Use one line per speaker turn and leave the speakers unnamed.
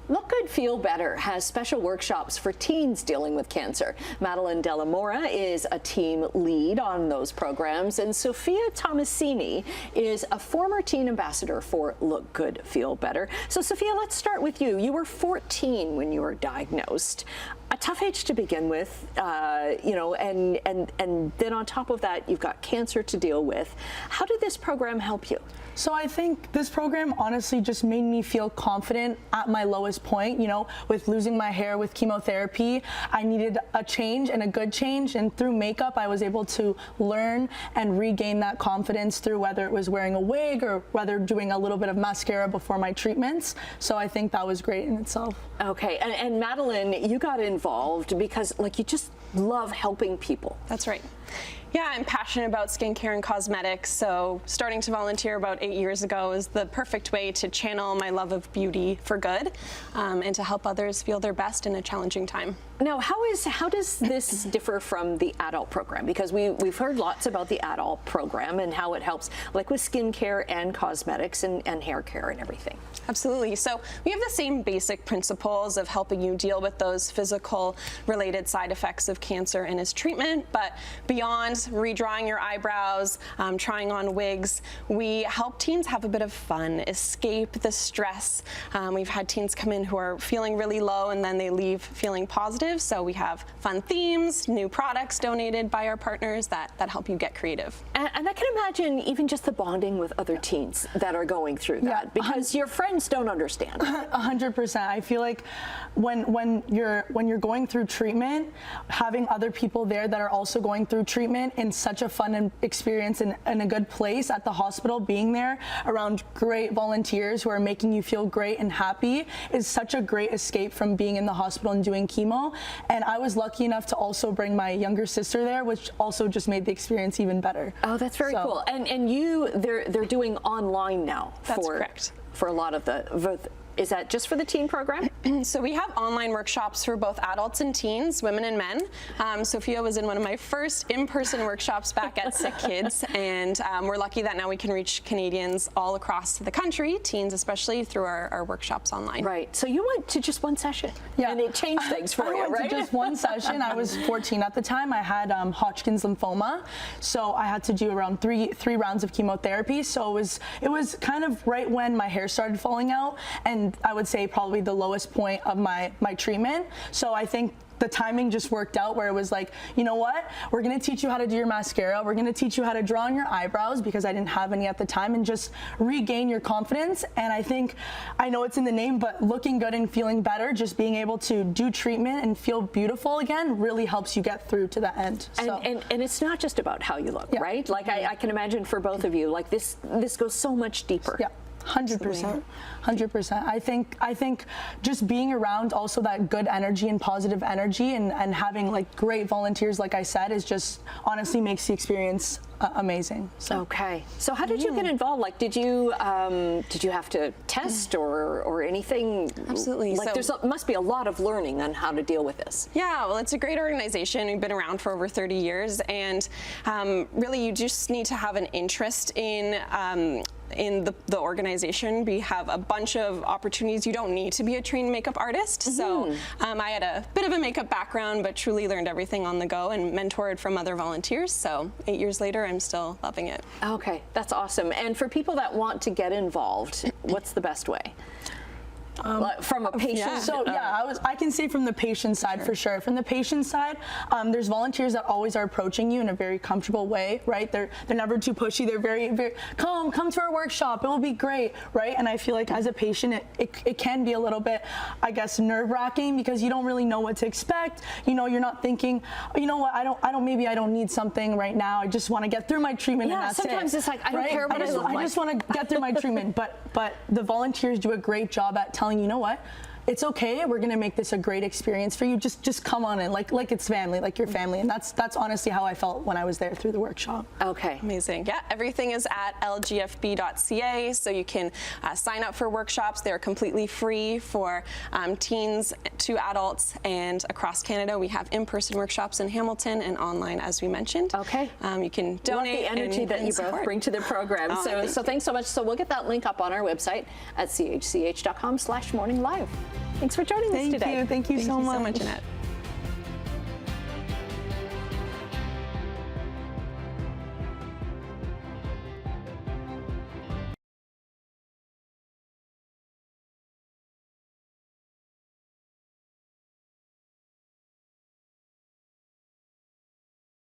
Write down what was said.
Look Good, Feel Better has special workshops for teens dealing with cancer. Madeline Della Morra is a team lead on those programs, and Sofia Tomasinni is a former teen ambassador for Look Good, Feel Better. So Sofia, let's start with you. You were 14 when you were diagnosed. A tough age to begin with, you know, and then on top of that, you've got cancer to deal with. How did this program help you?
So I think this program honestly just made me feel confident at my lowest point. You know, with losing my hair with chemotherapy, I needed a change and a good change, and through makeup I was able to learn and regain that confidence through whether it was wearing a wig or whether doing a little bit of mascara before my treatments. So I think that was great in itself.
Okay, and Madeline, you got involved because like you just love helping people.
That's right. Yeah, I'm passionate about skincare and cosmetics, so starting to volunteer about 8 years ago is the perfect way to channel my love of beauty for good and to help others feel their best in a challenging time.
Now, how does this differ from the adult program? Because we've heard lots about the adult program and how it helps, like with skincare and cosmetics and hair care and everything.
Absolutely. So we have the same basic principles of helping you deal with those physical related side effects of cancer and its treatment, but beyond redrawing your eyebrows, trying on wigs, we help teens have a bit of fun, escape the stress. We've had teens come in who are feeling really low and then they leave feeling positive. So we have fun themes, new products donated by our partners that help you get creative.
And I can imagine even just the bonding with other teens that are going through that, because your friends don't understand.
100%. I feel like when you're going through treatment, having other people there that are also going through treatment in such a fun experience and a good place at the hospital, being there around great volunteers who are making you feel great and happy is such a great escape from being in the hospital and doing chemo. And I was lucky enough to also bring my younger sister there, which also just made the experience even better.
Oh, that's very cool. And they're doing online now.
That's correct.
For a lot of the. Is that just for the teen program?
So we have online workshops for both adults and teens, women and men. Sofia was in one of my first in-person workshops back at Sick Kids, and we're lucky that now we can reach Canadians all across the country, teens especially, through our workshops online.
Right. So you went to just one session, and it changed things for you,
right? I went to just one session. I was 14 at the time. I had Hodgkin's lymphoma, so I had to do around three rounds of chemotherapy. So it was kind of right when my hair started falling out, and I would say probably the lowest point of my treatment. So I think the timing just worked out where it was like, you know what, we're going to teach you how to do your mascara, we're going to teach you how to draw on your eyebrows, because I didn't have any at the time, and just regain your confidence. And I think, I know it's in the name, but looking good and feeling better, just being able to do treatment and feel beautiful again really helps you get through to the end. So.
And it's not just about how you look, right? Like I can imagine for both of you, like this goes so much deeper.
Yeah. 100%, 100%. I think just being around also that good energy and positive energy and having like great volunteers, like I said, is just honestly makes the experience amazing. So.
Okay. So how did you get involved? Like, did you have to test or anything?
Absolutely.
Like, must be a lot of learning on how to deal with this.
Yeah. Well, it's a great organization. We've been around for over 30 years, and really, you just need to have an interest in the organization. We have a bunch of opportunities. You don't need to be a trained makeup artist. So I had a bit of a makeup background, but truly learned everything on the go and mentored from other volunteers. So 8 years later, I'm still loving it.
Okay, that's awesome. And for people that want to get involved, what's the best way? From a patient?
So I can say from the patient side for sure. From the patient side, there's volunteers that always are approaching you in a very comfortable way, right? They're never too pushy. They're very, very, come to our workshop. It will be great, right? And I feel like as a patient, it can be a little bit, I guess, nerve-wracking, because you don't really know what to expect. You know, you're not thinking, you know what, maybe I don't need something right now. I just want to get through my treatment, and that's
sometimes it's like, I don't care what I look like.
I just want to get through my treatment. But the volunteers do a great job at telling you know what, it's okay, we're gonna make this a great experience for you. Just come on in, like it's family, like your family. And that's honestly how I felt when I was there through the workshop.
Okay.
Amazing. Yeah, everything is at lgfb.ca, so you can sign up for workshops. They're completely free for teens to adults, and across Canada we have in-person workshops in Hamilton and online, as we mentioned.
Okay.
You can donate.
Love the energy that you both bring to the program. So thanks so much. So we'll get that link up on our website at chch.com/morninglive. Thanks for joining us today.
Thank you so much.
Annette.